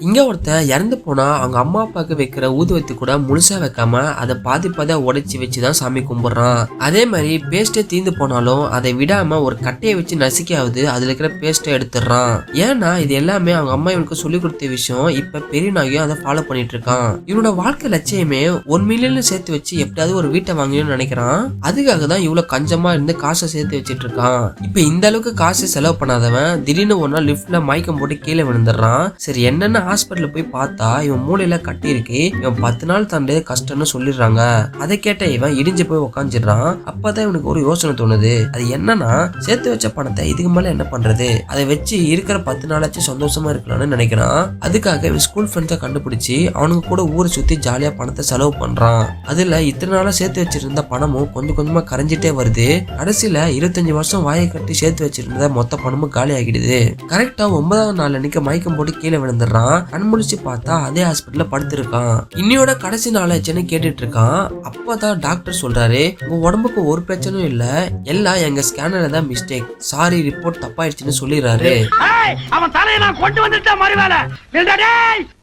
இங்க ஒருத்தன் இறந்து போனா அவங்க அம்மா அப்பாவுக்கு வைக்கிற ஊதுவத்தி கூட முழுசா வைக்காம அதை பாதி உடைச்சு வச்சுதான் சாமி கும்பிடுறான். அதே மாதிரி பேஸ்டே தீந்து போனாலும் அதை விடாம ஒரு கட்டையை வச்சு நசுக்கியாவது அதுல இருக்கிற பேஸ்ட்டை எடுத்துடுறான். ஏன்னா இது எல்லாமே அவங்க அம்மா இவனுக்கு சொல்லி கொடுத்த விஷயம். இப்ப பெரியனாகியும் அதை ஃபாலோ பண்ணிட்டு இருக்கான். இவனோட வாழ்க்கை லட்சியமே 1 மில்லியன் சேர்த்து வச்சு எப்படியாவது ஒரு வீட்டை வாங்கணும்னு நினைக்கிறான். அதுக்காக தான் இவ்வளவு கஞ்சமா இருந்து காசை சேர்த்து வச்சிட்டு இருக்கான். இப்ப இந்த அளவுக்கு காசு செலவு பண்ணாதவன் திடீர்னு ஒரு நாள் லிப்ட்ல மயக்கம் போட்டு கீழே விழுந்துடுறான். சரி என்னன்னு ஹாஸ்பிட்டல் போய் பார்த்தா இவன் மூளையில கட்டி இருக்கு. இவன் 10 நாள் தாண்டே கஷ்டம்னு சொல்லிடுறாங்க. அதை கேட்ட இவன் இடிஞ்சு போய் உட்காந்துடுறான். அப்பதான் இவனுக்கு ஒரு யோசனை தோணுது. அது என்னன்னா சேர்த்து வச்ச பணத்தை இதுக்கு மேல என்ன பண்றது, அதை வச்சு இருக்கிற 10 நாளாச்சும் சந்தோஷமா இருக்கலாம்னு நினைக்கிறான். அதுக்காக இவன் ஸ்கூல் ஃப்ரெண்ட்ஸை கண்டுபிடிச்சு அவனுக்கு கூட ஊரை சுத்தி ஜாலியா பணத்தை செலவு பண்றான். அதுல இத்தனை நாளா சேர்த்து வச்சிருந்த பணமும் கொஞ்சம் கொஞ்சமா கரைஞ்சிட்டே வருது. கடைசியில 25 வருஷம் வாயை கட்டி சேர்த்து வச்சிருந்த மொத்த பணமும் காலி ஆகிடுது. கரெக்டா 9வது நாள் அன்னைக்கு மயக்கம் போட்டு கீழே விழுந்துடுறான். கண் முழிச்சு பார்த்தா அதே ஹாஸ்பிட்டல்ல படுத்திருக்கான். இன்னையோட கடைசி நாளாச்சுன்னு கேட்டுட்டு இருக்கான். அப்பதான் டாக்டர் சொல்றாரு, உங்க உடம்புக்கு ஒரு பிரச்சனையும் இல்ல, எல்லாம் எங்க ஸ்கேனர்ல தான் மிஸ்டேக், சாரி ரிப்போர்ட் தப்பாயிடுச்சுன்னு சொல்லிடுறாரு. அவன் தலையை நான் கொண்டு வந்துட்டேன் மறுவேளை.